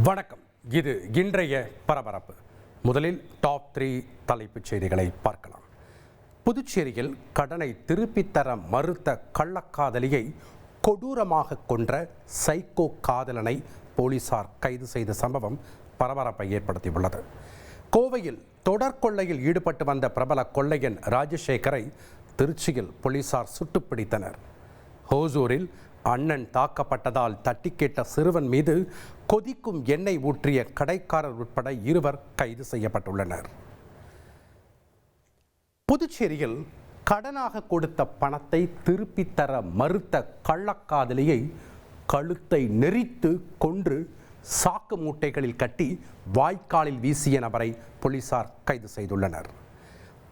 வணக்கம். இது இன்றைய பரபரப்பு. முதலில் டாப் 3 தலைப்புச் செய்திகளை பார்க்கலாம். புதுச்சேரியில் கடனை திருப்பித் தர மறுத்த கள்ளக்காதலியை கொடூரமாக கொன்ற சைக்கோ காதலனை போலீசார் கைது செய்த சம்பவம் பரபரப்பை ஏற்படுத்தியுள்ளது. கோவையில் தொடர் கொள்ளையில் ஈடுபட்டு வந்த பிரபல கொள்ளையன் ராஜசேகரை திருச்சியில் போலீசார் சுட்டுப்பிடித்தனர். ஹோசூரில் அண்ணன் தாக்கப்பட்டதால் தட்டி கேட்ட சிறுவன் மீது கொதிக்கும் எண்ணெய் ஊற்றிய கடைக்காரர் உட்பட 2 கைது செய்யப்பட்டுள்ளனர். புதுச்சேரியில் கடனாக கொடுத்த பணத்தை திருப்பித் தர மறுத்த கள்ளக்காதலியை கழுத்தை நெரித்து கொன்று சாக்கு மூட்டைகளில் கட்டி வாய்க்காலில் வீசிய நபரை போலீசார் கைது செய்துள்ளனர்.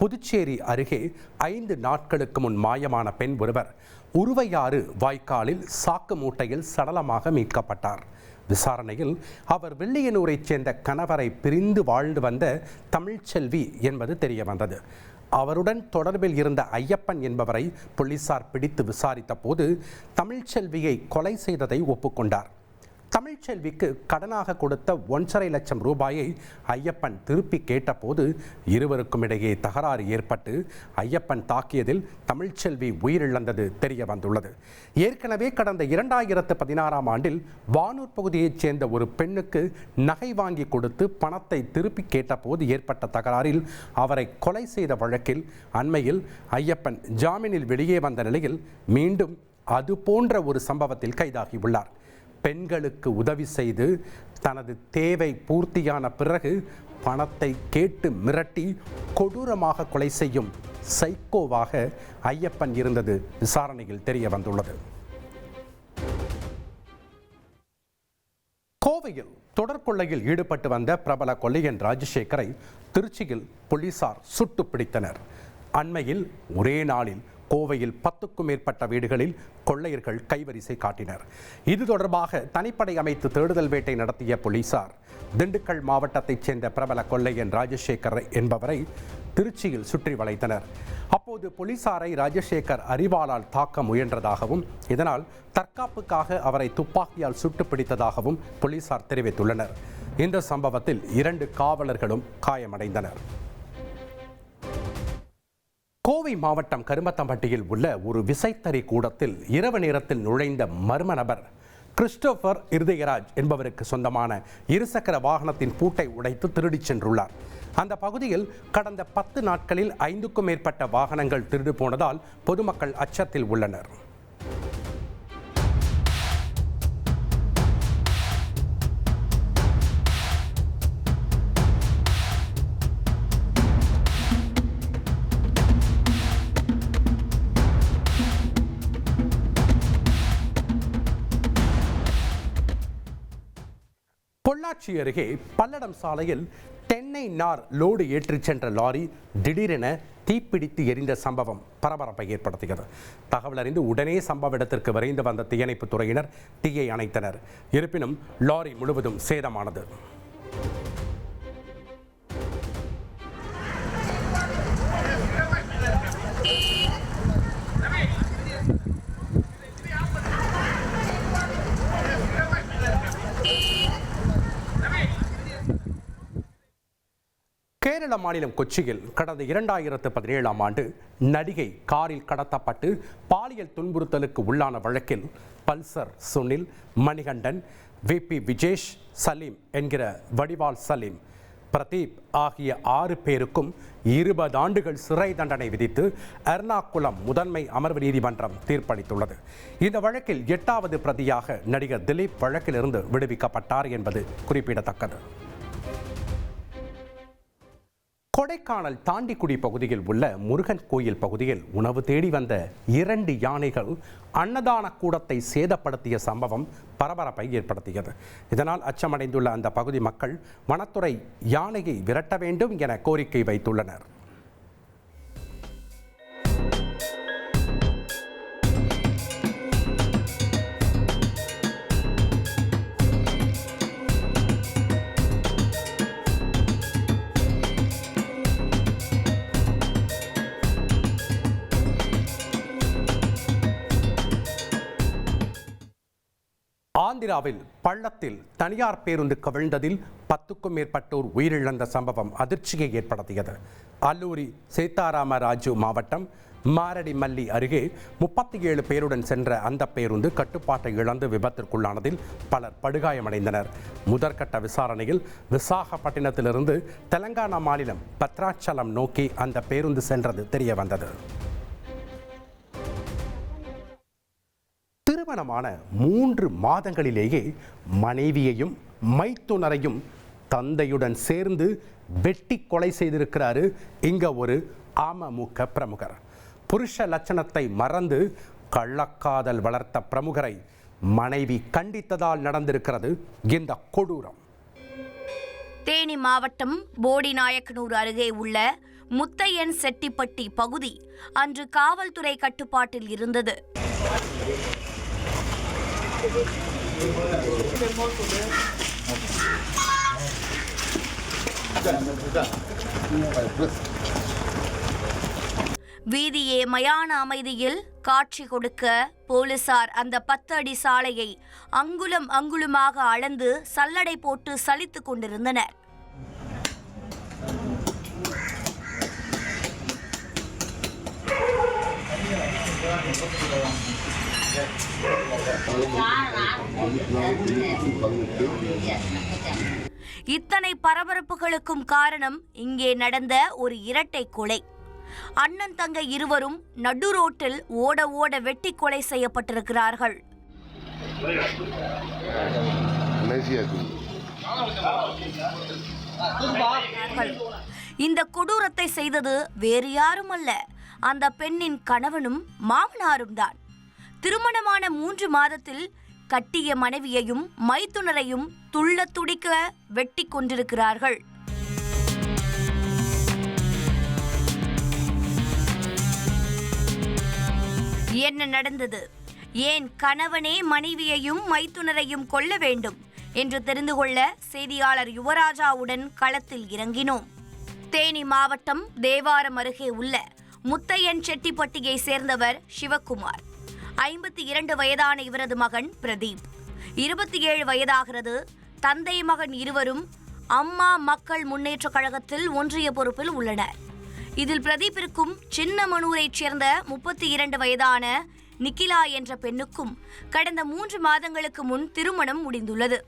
புதுச்சேரி அருகே 5 நாட்களுக்கு முன் மாயமான பெண் ஒருவர் உருவையாறு வாய்க்காலில் சாக்கு மூட்டையில் சடலமாக மீட்கப்பட்டார். விசாரணையில் அவர் வெள்ளியனூரைச் சேர்ந்த கணவரை பிரிந்து வாழ்ந்து வந்த தமிழ்ச்செல்வி என்பது தெரிய வந்தது. அவருடன் தொடர்பில் இருந்த ஐயப்பன் என்பவரை போலீசார் பிடித்து விசாரித்த போது தமிழ்ச்செல்வியை கொலை செய்ததை ஒப்புக்கொண்டார். தமிழ்ச்செல்விக்கு கடனாக கொடுத்த 1.5 லட்சம் ரூபாயை ஐயப்பன் திருப்பி கேட்டபோது இருவருக்கும் இடையே தகராறு ஏற்பட்டு ஐயப்பன் தாக்கியதில் தமிழ்ச்செல்வி உயிரிழந்தது தெரிய வந்துள்ளது. ஏற்கனவே கடந்த 2016ஆம் ஆண்டில் வானூர் பகுதியைச் சேர்ந்த ஒரு பெண்ணுக்கு நகை வாங்கி கொடுத்து பணத்தை திருப்பி கேட்டபோது ஏற்பட்ட தகராறில் அவரை கொலை செய்த வழக்கில் அண்மையில் ஐயப்பன் ஜாமீனில் வெளியே வந்த நிலையில் மீண்டும் அது போன்ற ஒரு சம்பவத்தில் கைதாகியுள்ளார். பெண்களுக்கு உதவி செய்து தனது தேவை பூர்த்தியான பிறகு பணத்தை கேட்டு மிரட்டி கொடூரமாக கொலை செய்யும் சைக்கோவாக ஐயப்பன் இருந்தது விசாரணையில் தெரிய வந்துள்ளது. கோவையில் தொடர் கொள்ளையில் ஈடுபட்டு வந்த பிரபல கொள்ளையன் ராஜசேகரை திருச்சியில் போலீசார் சுட்டு பிடித்தனர். அண்மையில் ஒரே நாளில் கோவையில் 10க்கும் மேற்பட்ட வீடுகளில் கொள்ளையர்கள் கைவரிசை காட்டினர். இது தொடர்பாக தனிப்படை அமைத்து தேடுதல் வேட்டை நடத்திய போலீசார் திண்டுக்கல் மாவட்டத்தைச் சேர்ந்த பிரபல கொள்ளையன் ராஜசேகர் என்பவரை திருச்சியில் சுற்றி வளைத்தனர். அப்போது போலீசாரை ராஜசேகர் அரிவாளால் தாக்க முயன்றதாகவும் இதனால் தற்காப்புக்காக அவரை துப்பாக்கியால் சுட்டு பிடித்ததாகவும் போலீசார் தெரிவித்துள்ளனர். இந்த சம்பவத்தில் 2 காவலர்களும் காயமடைந்தனர். கோவை மாவட்டம் கருமத்தம்பட்டியில் உள்ள ஒரு விசைத்தறி கூடத்தில் இரவு நேரத்தில் நுழைந்த மர்ம நபர் கிறிஸ்டோபர் இருதயராஜ் என்பவருக்கு சொந்தமான 2 சக்கர வாகனத்தின் பூட்டை உடைத்து திருடிச் சென்றுள்ளார். அந்த பகுதியில் கடந்த 10 நாட்களில் 5க்கும் மேற்பட்ட வாகனங்கள் திருடு போனதால் பொதுமக்கள் அச்சத்தில் உள்ளனர். பொள்ளாச்சி அருகே பல்லடம் சாலையில் தென்னை நார் லோடு ஏற்றிச் சென்ற லாரி திடீரென தீப்பிடித்து எரிந்த சம்பவம் பரபரப்பை ஏற்படுத்தியது. தகவல் அறிந்து உடனே சம்பவ இடத்திற்கு விரைந்து வந்த தீயணைப்பு துறையினர் தீயை அணைத்தனர். இருப்பினும் லாரி முழுவதும் சேதமானது. கேரள மாநிலம் கொச்சியில் கடந்த 2017ஆம் ஆண்டு நடிகை காரில் கடத்தப்பட்டு பாலியல் துன்புறுத்தலுக்கு உள்ளான வழக்கில் பல்சர் சுனில், மணிகண்டன், VP விஜேஷ், சலீம் என்கிற வடிவால் சலீம், பிரதீப் ஆகிய 6 பேருக்கும் 20 ஆண்டுகள் சிறை தண்டனை விதித்து எர்ணாகுளம் முதன்மை அமர்வு நீதிமன்றம் தீர்ப்பளித்துள்ளது. இந்த வழக்கில் 8வது பிரதியாக நடிகர் திலீப் வழக்கிலிருந்து விடுவிக்கப்பட்டார் என்பது குறிப்பிடத்தக்கது. கொடைக்கானல் தாண்டிக்குடி பகுதியில் உள்ள முருகன் கோயில் பகுதியில் உணவு தேடி வந்த 2 யானைகள் அன்னதான கூடத்தை சேதப்படுத்திய சம்பவம் பரபரப்பை ஏற்படுத்தியது. இதனால் அச்சமடைந்துள்ள அந்த பகுதி மக்கள் வனத்துறை யானையை விரட்ட வேண்டும் என கோரிக்கை வைத்துள்ளனர். ஆந்திராவில் பள்ளத்தில் தனியார் பேருந்து கவிழ்ந்ததில் 10க்கும் மேற்பட்டோர் உயிரிழந்த சம்பவம் அதிர்ச்சியை ஏற்படுத்தியது. அல்லூரி சீதாராமராஜு மாவட்டம் மாரடிமல்லி அருகே 37 பேருடன் சென்ற அந்த பேருந்து கட்டுப்பாட்டை இழந்து விபத்திற்குள்ளானதில் பலர் படுகாயமடைந்தனர். முதற்கட்ட விசாரணையில் விசாகப்பட்டினத்திலிருந்து தெலங்கானா மாநிலம் பத்ராச்சலம் நோக்கி அந்த பேருந்து சென்றது தெரியவந்தது. திருமணமான 3 மாதங்களிலேயே மனைவியையும் மைத்துனரையும் தந்தையுடன் சேர்ந்து வெட்டி கொலை செய்திருக்கிறாரு இங்க ஒரு அமமுக பிரமுகர். புருஷ லட்சணத்தை மறந்து கள்ளக்காதல் வளர்த்த பிரமுகரை மனைவி கண்டித்ததால் நடந்திருக்கிறது இந்த கொடூரம். தேனி மாவட்டம் போடிநாயக்கனூர் அருகே உள்ள முத்தையன் செட்டிப்பட்டி பகுதி அன்று காவல்துறை கட்டுப்பாட்டில் இருந்தது. வீதியே மயான அமைதியில் காட்சி கொடுக்க போலீசார் அந்த 10 அடி சாலையை அங்குலம் அங்குலமாக அளந்து சல்லடை போட்டு சலித்துக் கொண்டிருந்தனர். இத்தனை பரபரப்புகளுக்கும் காரணம் இங்கே நடந்த ஒரு இரட்டை கொலை. அண்ணன் தங்கை இருவரும் நடு ரோட்டில் ஓட ஓட வெட்டி கொலை செய்யப்பட்டிருக்கிறார்கள். இந்த கொடூரத்தை செய்தது வேறு யாரும் அல்ல, அந்த பெண்ணின் கணவனும் மாமனாரும் தான். திருமணமான 3 மாதத்தில் கட்டிய மனைவியையும் மைத்துனரையும் துள்ள துடிக்க வெட்டி கொண்டிருக்கிறார்கள். என்ன நடந்தது? ஏன் கணவனே மனைவியையும் மைத்துனரையும் கொல்ல வேண்டும் என்று தெரிந்து கொள்ள செய்தியாளர் யுவராஜாவுடன் களத்தில் இறங்கினோம். தேனி மாவட்டம் தேவாரம் அருகே உள்ள முத்தையன் செட்டிப்பட்டியை சேர்ந்தவர் சிவக்குமார். 52 வயதான இவரது மகன் பிரதீப் 27 வயதாகிறது. தந்தை மகன் இருவரும் அம்மா மக்கள் முன்னேற்ற கழகத்தில் ஒன்றிய பொறுப்பில் உள்ளனர். இதில் பிரதீப்பிற்கும் சின்னமனூரைச் சேர்ந்த 32 வயதான நிக்கிலா என்ற பெண்ணுக்கும் கடந்த 3 மாதங்களுக்கு முன் திருமணம் முடிந்துள்ளது.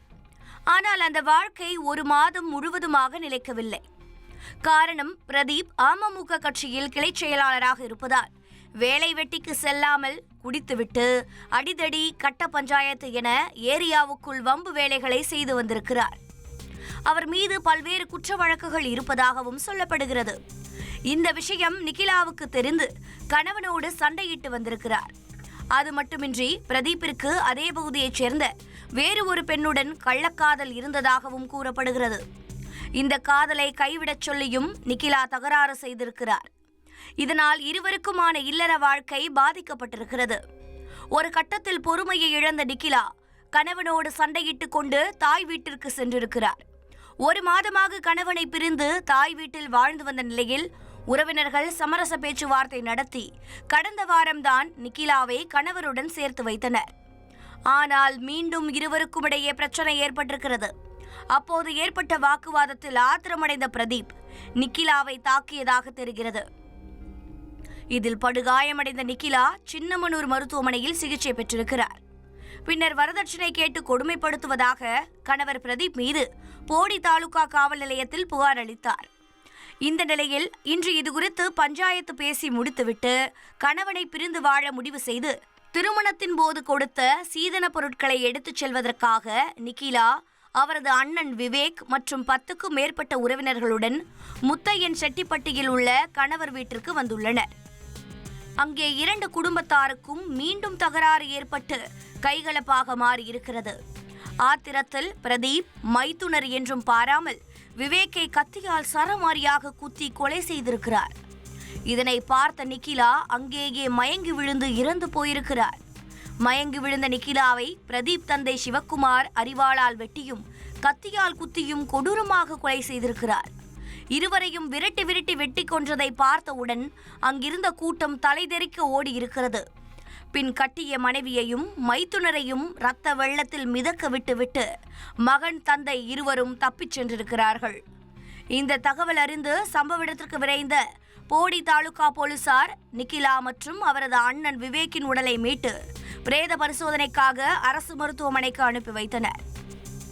ஆனால் அந்த வாழ்க்கை 1 மாதம் முழுவதுமாக நிலைக்கவில்லை. காரணம், பிரதீப் அமமுக கட்சியில் கிளை செயலாளராக இருப்பதால் வேலை வெட்டிக்கு செல்லாமல் குடித்துவிட்டு அடிதடி கட்ட பஞ்சாயத்து என ஏரியாவுக்குள் வம்பு வேலைகளை செய்து வந்திருக்கிறார். அவர் மீது பல்வேறு குற்ற வழக்குகள் இருப்பதாகவும் சொல்லப்படுகிறது. இந்த விஷயம் நிக்கிலாவுக்கு தெரிந்து கணவனோடு சண்டையிட்டு வந்திருக்கிறார். அது மட்டுமின்றி பிரதீப்பிற்கு அதே பகுதியைச் சேர்ந்த வேறு ஒரு பெண்ணுடன் கள்ளக்காதல் இருந்ததாகவும் கூறப்படுகிறது. இந்த காதலை கைவிடச் சொல்லியும் நிக்கிலா தகராறு செய்திருக்கிறார். இதனால் இருவருக்குமான இல்லற வாழ்க்கை பாதிக்கப்பட்டிருக்கிறது. ஒரு கட்டத்தில் பொறுமையை இழந்த நிக்கிலா கணவனோடு சண்டையிட்டுக் கொண்டு தாய் வீட்டிற்கு சென்றிருக்கிறார். 1 மாதமாக கணவனை பிரிந்து தாய் வீட்டில் வாழ்ந்து வந்த நிலையில் உறவினர்கள் சமரச பேச்சுவார்த்தை நடத்தி கடந்த வாரம்தான் நிக்கிலாவை கணவருடன் சேர்த்து வைத்தனர். ஆனால் மீண்டும் இருவருக்கும் இடையே பிரச்சனை ஏற்பட்டிருக்கிறது. அப்போது ஏற்பட்ட வாக்குவாதத்தில் ஆத்திரமடைந்த பிரதீப் நிக்கிலாவை தாக்கியதாக தெரிகிறது. இதில் படுகாயமடைந்த நிக்கிலா சின்னமனூர் மருத்துவமனையில் சிகிச்சை பெற்றிருக்கிறார். பின்னர் வரதட்சணை கேட்டு கொடுமைப்படுத்துவதாக கணவர் பிரதீப் மீது போடி தாலுகா காவல் நிலையத்தில் புகார் அளித்தார். இந்த நிலையில் இன்று இதுகுறித்து பஞ்சாயத்து பேசி முடித்துவிட்டு கணவனை பிரிந்து வாழ முடிவு செய்து திருமணத்தின் போது கொடுத்த சீதன பொருட்களை எடுத்துச் செல்வதற்காக நிக்கிலா அவரது அண்ணன் விவேக் மற்றும் 10க்கும் மேற்பட்ட உறவினர்களுடன் முத்தையன் செட்டிப்பட்டியில் உள்ள கணவர் வீட்டிற்கு வந்துள்ளனர். அங்கே 2 குடும்பத்தாருக்கும் மீண்டும் தகராறு ஏற்பட்டு கைகலப்பாக மாறியிருக்கிறது. ஆத்திரத்தில் பிரதீப் மைத்துனர் என்றும் பாராமல் விவேக்கை கத்தியால் சரமாரியாக குத்தி கொலை செய்திருக்கிறார். இதனை பார்த்த நிக்கிலா அங்கேயே மயங்கி விழுந்து இறந்து போயிருக்கிறார். மயங்கி விழுந்த நிக்கிலாவை பிரதீப் தந்தை சிவக்குமார் அரிவாளால் வெட்டியும் கத்தியால் குத்தியும் கொடூரமாக கொலை செய்திருக்கிறார். இருவரையும் விரட்டி விரட்டி வெட்டி கொன்றதை பார்த்தவுடன் அங்கிருந்த கூட்டம் தலைதெறிக்க ஓடி இருக்கிறது. பின் கட்டிய மனைவியையும் மைத்துனரையும் இரத்த வெள்ளத்தில் மிதக்க விட்டுவிட்டு மகன் தந்தை இருவரும் தப்பிச் சென்றிருக்கிறார்கள். இந்த தகவல் அறிந்து சம்பவ இடத்திற்கு விரைந்த போடி தாலுகா போலீசார் நிக்கிலா மற்றும் அவரது அண்ணன் விவேக்கின் உடலை மீட்டு பிரேத பரிசோதனைக்காக அரசு மருத்துவமனைக்கு அனுப்பி வைத்தனர்.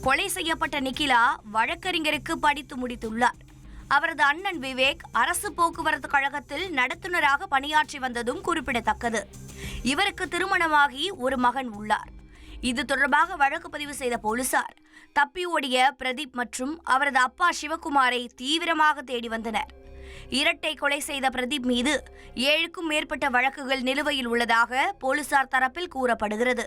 கொலை செய்யப்பட்ட நிக்கிலா வழக்கறிஞருக்கு படித்து முடித்துள்ளார். அவரது அண்ணன் விவேக் அரசு போக்குவரத்து கழகத்தில் நடத்துனராக பணியாற்றி வந்ததும் குறிப்பிடத்தக்கது. இவருக்கு திருமணமாகி ஒரு மகன் உள்ளார். இது தொடர்பாக வழக்கு பதிவு செய்த போலீசார் தப்பி ஓடிய பிரதீப் மற்றும் அவரது அப்பா சிவகுமாரை தீவிரமாக தேடி வந்தனர். இரட்டை கொலை செய்த பிரதீப் மீது 7க்கும் மேற்பட்ட வழக்குகள் நிலுவையில் உள்ளதாக போலீசார் தரப்பில் கூறப்படுகிறது.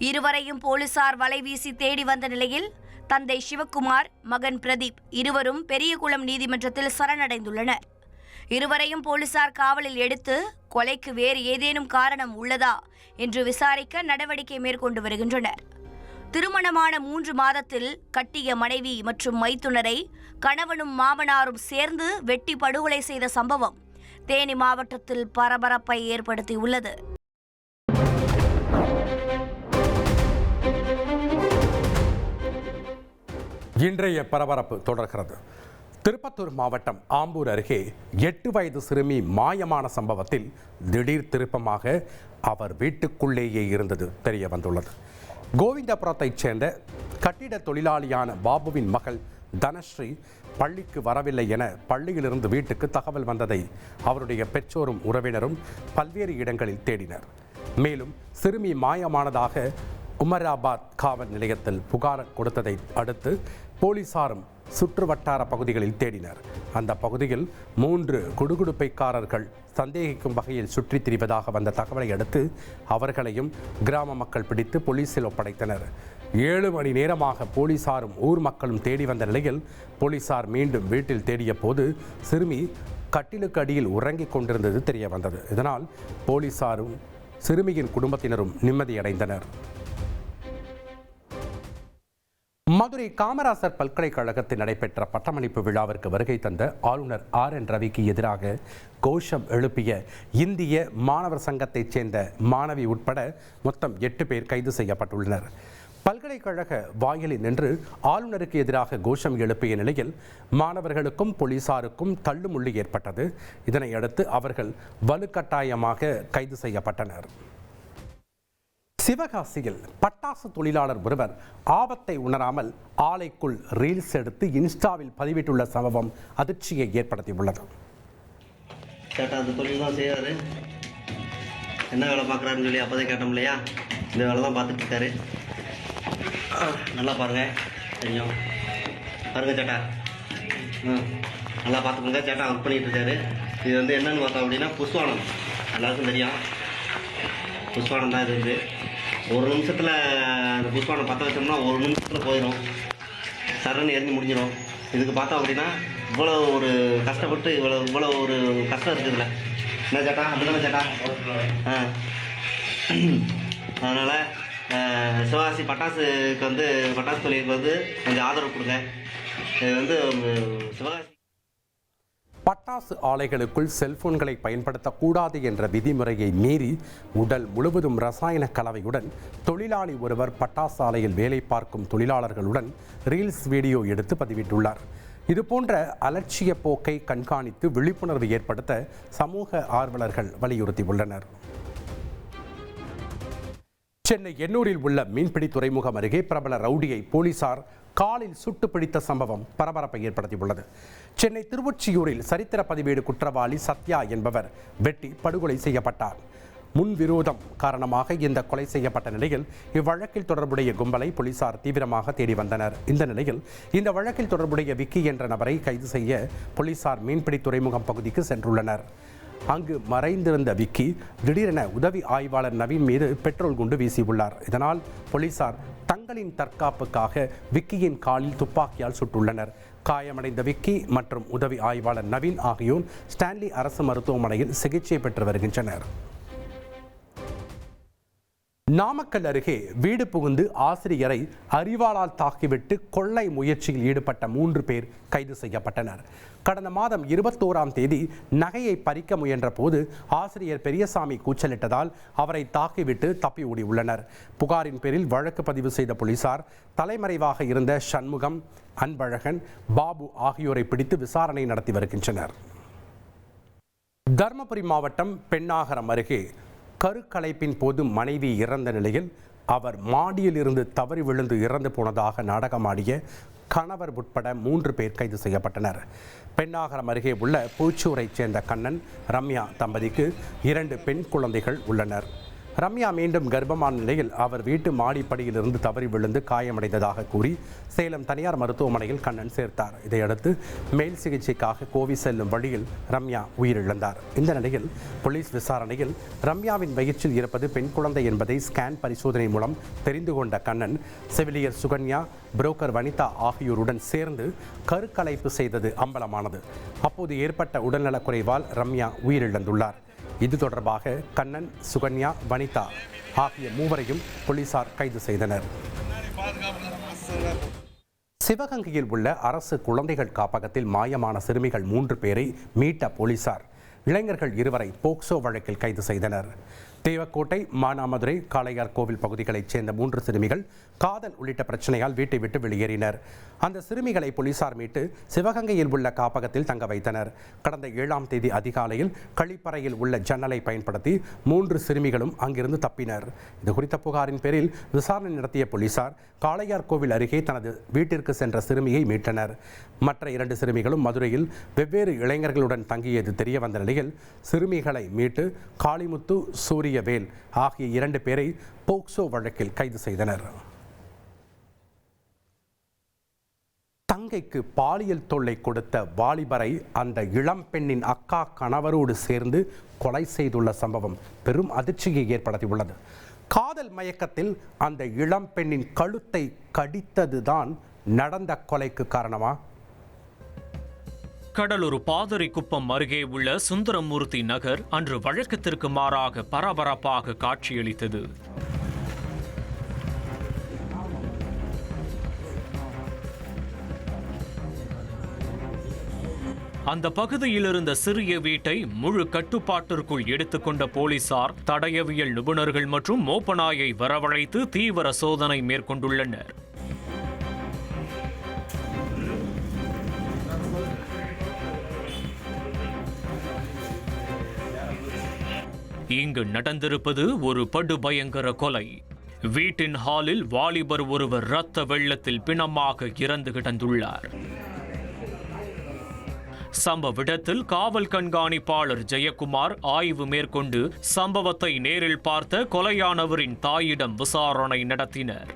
இருவரையும் போலீசார் வலைவீசி தேடி வந்த நிலையில் தந்தை சிவகுமார், மகன் பிரதீப் இருவரும் பெரியகுளம் நீதிமன்றத்தில் சரணடைந்துள்ளனர். இருவரையும் போலீசார் காவலில் எடுத்து கொலைக்கு வேறு ஏதேனும் காரணம் உள்ளதா என்று விசாரிக்க நடவடிக்கை மேற்கொண்டு வருகின்றனர். திருமணமான 3 மாதத்தில் கட்டிய மனைவி மற்றும் மைத்துனரை கணவனும் மாமனாரும் சேர்ந்து வெட்டி படுகொலை செய்த சம்பவம் தேனி மாவட்டத்தில் பரபரப்பை ஏற்படுத்தியுள்ளது. இன்றைய பரபரப்பு தொடர்கிறது. திருப்பத்தூர் மாவட்டம் ஆம்பூர் அருகே 8 வயது சிறுமி மாயமான சம்பவத்தில் திடீர் திருப்பமாக அவர் வீட்டுக்குள்ளேயே இருந்தது தெரிய வந்துள்ளது. கோவிந்தபுரத்தைச் சேர்ந்த கட்டிட தொழிலாளியான பாபுவின் மகள் தனஸ்ரீ பள்ளிக்கு வரவில்லை என பள்ளியிலிருந்து வீட்டுக்கு தகவல் வந்ததை அவருடைய பெற்றோரும் உறவினரும் பல்வேறு இடங்களில் தேடினர். மேலும் சிறுமி மாயமானதாக உமராபாத் காவல் நிலையத்தில் புகார் கொடுத்ததை அடுத்து போலீசாரும் சுற்றுவட்டார பகுதிகளில் தேடினர். அந்த பகுதியில் 3 குடுகுடுப்பைக்காரர்கள் சந்தேகிக்கும் வகையில் சுற்றித் திரிவதாக வந்த தகவலை அடுத்து அவர்களையும் கிராம மக்கள் பிடித்து போலீசில் ஒப்படைத்தனர். 7 மணி நேரமாக போலீசாரும் ஊர் மக்களும் தேடி வந்த நிலையில் போலீசார் மீண்டும் வீட்டில் தேடிய போது சிறுமி கட்டிலுக்கு அடியில் உறங்கிக் கொண்டிருந்தது தெரிய வந்தது. இதனால் போலீசாரும் சிறுமியின் குடும்பத்தினரும் நிம்மதியடைந்தனர். மதுரை காமராசர் பல்கலைக்கழகத்தில் நடைபெற்ற பட்டமளிப்பு விழாவிற்கு வருகை தந்த ஆளுநர் RN ரவிக்கு எதிராக கோஷம் எழுப்பிய இந்திய மாணவர் சங்கத்தைச் சேர்ந்த மாணவி உட்பட மொத்தம் 8 பேர் கைது செய்யப்பட்டுள்ளனர். பல்கலைக்கழக வாயிலில் நின்று ஆளுநருக்கு எதிராக கோஷம் எழுப்பிய நிலையில் மாணவர்களுக்கும் போலீசாருக்கும் தள்ளுமுள்ளு ஏற்பட்டது. இதனையடுத்து அவர்கள் வலுக்கட்டாயமாக கைது செய்யப்பட்டனர். சிவகாசியில் பட்டாசு தொழிலாளர் ஒருவர் ஆபத்தை உணராமல் ஆலைக்குள் ரீல்ஸ் எடுத்து இன்ஸ்டாவில் பதிவிட்டுள்ள சம்பவம் அதிர்ச்சியை ஏற்படுத்தியுள்ளது. கேட்டா அந்த தொழில் தான் செய்யாரு, என்ன வேலை பார்க்குறாருன்னு சொல்லி அப்போதே கேட்டோம் இல்லையா, இந்த வேலை தான் பார்த்துட்டு இருக்காரு. நல்லா பாருங்க, தெரியும் பாருங்க சேட்டா, நல்லா பார்த்துக்கோங்க சேட்டா. ஒர்க் பண்ணிட்டு இருக்காரு. இது வந்து என்னன்னு பார்த்தோம் அப்படின்னா புஷ்வானம், எல்லாருக்கும் தெரியும். புஷ்வானம் தான் இது வந்து ஒரு நிமிஷத்தில் அந்த புஷ்வானம் பற்ற வச்சோம்னா ஒரு நிமிஷத்தில் போயிடும், சரன்னு எரிஞ்சு முடிஞ்சிடும். இதுக்கு பார்த்தோம் அப்படின்னா இவ்வளோ ஒரு கஷ்டப்பட்டு இவ்வளோ ஒரு கஷ்டம் இருக்குதுல்ல, என்ன சேட்டா அப்படிதானே சேட்டா? அதனால் சிவகாசி பட்டாசுக்கு வந்து பட்டாசு தொழிலுக்கு வந்து கொஞ்சம் ஆதரவு கொடுங்க. இது வந்து சிவகாசி பட்டாசு ஆலைகளுக்குள் செல்போன்களை பயன்படுத்தக்கூடாது என்ற விதிமுறையை மீறி உடல் முழுவதும் ரசாயன கலவையுடன் தொழிலாளி ஒருவர் பட்டாசு ஆலையில் வேலை பார்க்கும் தொழிலாளர்களுடன் ரீல்ஸ் வீடியோ எடுத்து பதிவிட்டுள்ளார். இதுபோன்ற அலட்சிய போக்கை கண்காணித்து விழிப்புணர்வு ஏற்படுத்த சமூக ஆர்வலர்கள் வலியுறுத்தியுள்ளனர். சென்னை எண்ணூரில் உள்ள மீன்பிடி துறைமுகம் அருகே பிரபல ரவுடியை போலீசார் காலில் சுட்டு பிடித்த சம்பவம் பரபரப்பை ஏற்படுத்தியுள்ளது. சென்னை திருவொற்றியூரில் சரித்திர பதிவேடு குற்றவாளி சத்யா என்பவர் வெட்டி படுகொலை செய்யப்பட்டார். முன்விரோதம் காரணமாக இந்த கொலை செய்யப்பட்ட நிலையில் இவ்வழக்கில் தொடர்புடைய கும்பலை போலீசார் தீவிரமாக தேடி வந்தனர். இந்த நிலையில் இந்த வழக்கில் தொடர்புடைய விக்கி என்ற நபரை கைது செய்ய போலீசார் மீன்பிடி துறைமுகம் பகுதிக்கு சென்றுள்ளனர். அங்கு மறைந்திருந்த விக்கி திடீரென உதவி ஆய்வாளர் நவீன் மீது பெட்ரோல் குண்டு வீசியுள்ளார். இதனால் போலீசார் தங்களின் தற்காப்புக்காக விக்கியின் காலில் துப்பாக்கியால் சுட்டுள்ளனர். காயமடைந்த விக்கி மற்றும் உதவி ஆய்வாளர் நவீன் ஆகியோர் ஸ்டான்லி அரசு மருத்துவமனையில் சிகிச்சை பெற்று வருகின்றனர். நாமக்கல் அருகே வீடு புகுந்து ஆசிரியரை அரிவாளால் தாக்கிவிட்டு கொள்ளை முயற்சியில் ஈடுபட்ட 3 பேர் கைது செய்யப்பட்டனர். கடந்த மாதம் 21ஆம் தேதி நகையை பறிக்க முயன்ற போது ஆசிரியர் பெரியசாமி கூச்சலிட்டதால் அவரை தாக்கிவிட்டு தப்பி ஓடியுள்ளனர். புகாரின் பேரில் வழக்கு பதிவு செய்த போலீசார் தலைமறைவாக இருந்த சண்முகம், அன்பழகன், பாபு ஆகியோரை பிடித்து விசாரணை நடத்தி வருகின்றனர். தருமபுரி மாவட்டம் பெண்ணாகரம் அருகே கருக்கலைப்பின் போது மனைவி இறந்த நிலையில் அவர் மாடியில் இருந்து தவறி விழுந்து இறந்து போனதாக நாடகமாடிய கணவர் உட்பட 3 பேர் கைது செய்யப்பட்டனர். பெண்ணாகரம் அருகே உள்ள பூச்சூரைச் சேர்ந்த கண்ணன், ரம்யா தம்பதிக்கு 2 பெண் குழந்தைகள் உள்ளனர். ரம்யா மீண்டும் கர்ப்பமான நிலையில் அவர் வீட்டு மாடிப்படியிலிருந்து தவறி விழுந்து காயமடைந்ததாக கூறி சேலம் தனியார் மருத்துவமனையில் கண்ணன் சேர்த்தார். இதையடுத்து மேல் சிகிச்சைக்காக கோவி செல்லும் வழியில் ரம்யா உயிரிழந்தார். இந்த நிலையில் போலீஸ் விசாரணையில் ரம்யாவின் வயிற்றில் இருப்பது பெண் குழந்தை என்பதை ஸ்கேன் பரிசோதனை மூலம் தெரிந்து கொண்ட கண்ணன், செவிலியர் சுகன்யா, புரோக்கர் வனிதா ஆகியோருடன் சேர்ந்து கருக்கலைப்பு செய்தது அம்பலமானது. அப்போது ஏற்பட்ட உடல்நலக்குறைவால் ரம்யா உயிரிழந்துள்ளார். இது தொடர்பாக கண்ணன், சுகன்யா, வனிதா ஆகிய 3வரையும் போலீசார் கைது செய்தனர். சிவகங்கையில் உள்ள அரசு குழந்தைகள் காப்பகத்தில் மாயமான சிறுமிகள் 3 பேரை மீட்ட போலீசார் இளைஞர்கள் 2வரை போக்சோ வழக்கில் கைது செய்தனர். தேவக்கோட்டை, மானாமதுரை, காளையார் கோவில் பகுதிகளைச் சேர்ந்த 3 சிறுமிகள் காதல் உள்ளிட்ட பிரச்சனையால் வீட்டை விட்டு வெளியேறினர். அந்த சிறுமிகளை போலீசார் மீட்டு சிவகங்கையில் உள்ள காப்பகத்தில் தங்க வைத்தனர். கடந்த 7ஆம் தேதி அதிகாலையில் கழிப்பறையில் உள்ள ஜன்னலை பயன்படுத்தி 3 சிறுமிகளும் அங்கிருந்து தப்பினர். இது குறித்த புகாரின் பேரில் விசாரணை நடத்திய போலீசார் காளையார் கோவில் அருகே தனது வீட்டிற்கு சென்ற சிறுமியை மீட்டனர். மற்ற 2 சிறுமிகளும் மதுரையில் வெவ்வேறு இளைஞர்களுடன் தங்கியது தெரியவந்த நிலையில் சிறுமிகளை மீட்டு காளிமுத்து, சூரியவேல் ஆகிய 2 பேரை போக்சோ வழக்கில் கைது செய்தனர். தங்கைக்கு பாலியல் தொல்லை கொடுத்த வாலிபரை அந்த இளம் பெண்ணின் அக்கா கணவரோடு சேர்ந்து கொலை செய்துள்ள சம்பவம் பெரும் அதிர்ச்சியை ஏற்படுத்தியுள்ளது. காதல் மயக்கத்தில் அந்த இளம் பெண்ணின் கழுத்தை கடித்ததுதான் நடந்த கொலைக்கு காரணமா? கடலூர் பாதரிக்குப்பம் அருகே உள்ள சுந்தரமூர்த்தி நகர் அன்று வழக்கத்திற்கு மாறாக பரபரப்பாக காட்சியளித்தது. அந்த பகுதியில் இருந்த சிறிய வீட்டை முழு கட்டுப்பாட்டிற்குள் எடுத்துக்கொண்ட போலீசார் தடயவியல் நிபுணர்கள் மற்றும் மோப்பநாயை வரவழைத்து தீவிர சோதனை மேற்கொண்டுள்ளனர். இங்கு நடந்திருப்பது ஒரு படுபயங்கர கொலை. வீட்டின் ஹாலில் வாலிபர் ஒருவர் இரத்த வெள்ளத்தில் பிணமாக இறந்து கிடந்துள்ளார். சம்பவ இடத்தில் காவல் கண்காணிப்பாளர் ஜெயக்குமார் ஆய்வு மேற்கொண்டு சம்பவத்தை நேரில் பார்த்த கொலையானவரின் தாயிடம் விசாரணை நடத்தினர்.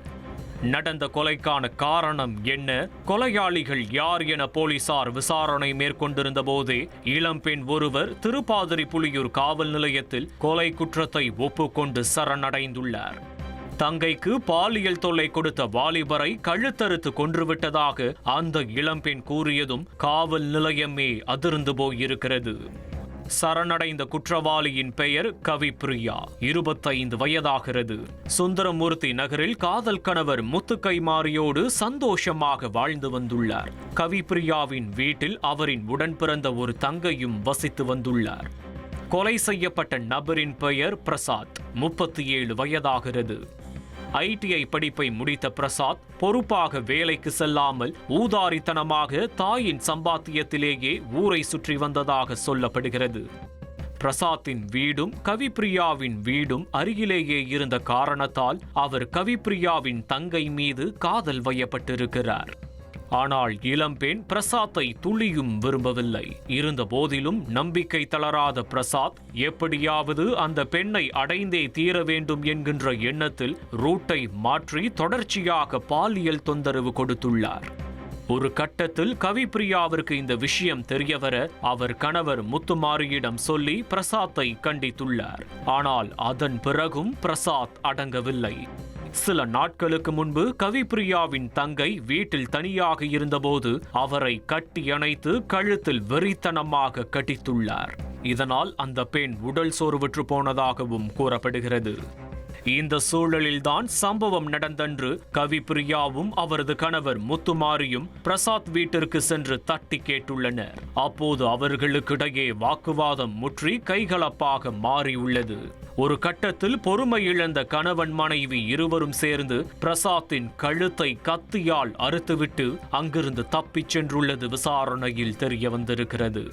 நடந்த கொலைக்கான காரணம் என்ன, கொலையாளிகள் யார் என போலீசார் விசாரணை மேற்கொண்டிருந்த போதே இளம்பெண் ஒருவர் திருப்பாதிரிப்புலியூர் காவல் நிலையத்தில் கொலை குற்றத்தை ஒப்புக்கொண்டு சரணடைந்துள்ளார். தங்கைக்கு பாலியல் தொல்லை கொடுத்த வாலிபரை கழுத்தறுத்து கொன்றுவிட்டதாக அந்த இளம்பெண் கூறியதும் காவல் நிலையமே அதிர்ந்து போயிருக்கிறது. சரணடைந்த குற்றவாளியின் பெயர் கவிப்பிரியா, 25 வயதாகிறது. சுந்தரமூர்த்தி நகரில் காதல் கணவர் முத்துக்கைமாரியோடு சந்தோஷமாக வாழ்ந்து வந்துள்ளார். கவிப்பிரியாவின் வீட்டில் அவரின் உடன் பிறந்த ஒரு தங்கையும் வசித்து வந்துள்ளார். கொலை செய்யப்பட்ட நபரின் பெயர் பிரசாத், 37 வயதாகிறது. ITI படிப்பை முடித்த பிரசாத் பொறுப்பாக வேலைக்கு செல்லாமல் ஊதாரித்தனமாக தாயின் சம்பாத்தியத்திலேயே ஊரை சுற்றி வந்ததாக சொல்லப்படுகிறது. பிரசாத்தின் வீடும் கவிப்பிரியாவின் வீடும் அருகிலேயே இருந்த காரணத்தால் அவர் கவிப்பிரியாவின் தங்கை மீது காதல் வயப்பட்டிருக்கிறார். ஆனால் இளம்பெண் பிரசாத்தை துளியும் விரும்பவில்லை. இருந்த போதிலும் நம்பிக்கை தளராத பிரசாத் எப்படியாவது அந்த பெண்ணை அடைந்தே தீர வேண்டும் என்கின்ற எண்ணத்தில் ரூட்டை மாற்றி தொடர்ச்சியாக பாலியல் தொந்தரவு கொடுத்துள்ளார். ஒரு கட்டத்தில் கவிப்பிரியாவிற்கு இந்த விஷயம் தெரியவர அவர் கணவர் முத்துமாரியிடம் சொல்லி பிரசாத்தை கண்டித்துள்ளார். ஆனால் அதன் பிறகும் பிரசாத் அடங்கவில்லை. சில நாட்களுக்கு முன்பு கவிப்பிரியாவின் தங்கை வீட்டில் தனியாக இருந்தபோது அவரை கட்டி அணைத்து கழுத்தில் வெறித்தனமாக கட்டித்துள்ளார். இதனால் அந்த பெண் உடல் சோர்வுற்று போனதாகவும் கூறப்படுகிறது. இந்த சூழலில்தான் சம்பவம் நடந்தன்று கவிப்பிரியாவும் அவரது கணவர் முத்துமாரியும் பிரசாத் வீட்டிற்கு சென்று தட்டி கேட்டுள்ளனர். அப்போது அவர்களுக்கிடையே வாக்குவாதம் முற்றி கைகலப்பாக மாறியுள்ளது. ஒரு கட்டத்தில் பொறுமை இழந்த கணவன் மனைவி இருவரும் சேர்ந்து பிரசாத்தின் கழுத்தை கத்தியால் அறுத்துவிட்டு அங்கிருந்து தப்பிச் சென்றுள்ளது விசாரணையில் தெரிய வந்திருக்கிறது.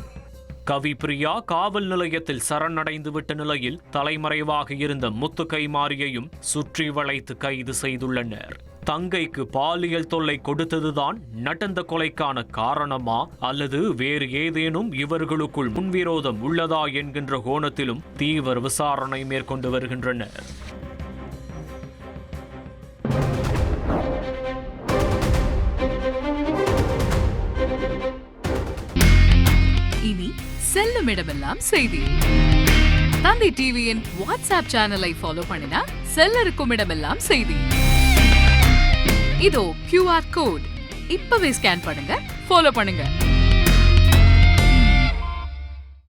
கவிப்பிரியா காவல் நிலையத்தில் சரணடைந்து விட்ட நிலையில் தலைமறைவாக இருந்த முத்து கைமாரியையும் சுற்றி வளைத்து கைது செய்துள்ளனர். தங்கைக்கு பாலியல் தொல்லை கொடுத்ததுதான் நடந்த கொலைக்கான காரணமா அல்லது வேறு ஏதேனும் இவர்களுக்குள் முன்விரோதம் உள்ளதா என்கின்ற கோணத்திலும் தீவிர விசாரணை மேற்கொண்டு வருகின்றனர். இனி செல்லும் இடமெல்லாம் செய்தி. தந்தி டிவியின் வாட்ஸ்அப் சேனலை ஃபாலோ பண்ணினா செல்ல இருக்கும் இடமெல்லாம் செய்தி. இதோ QR கோட் இப்பவே ஸ்கேன் பண்ணுங்க, ஃபாலோ பண்ணுங்க.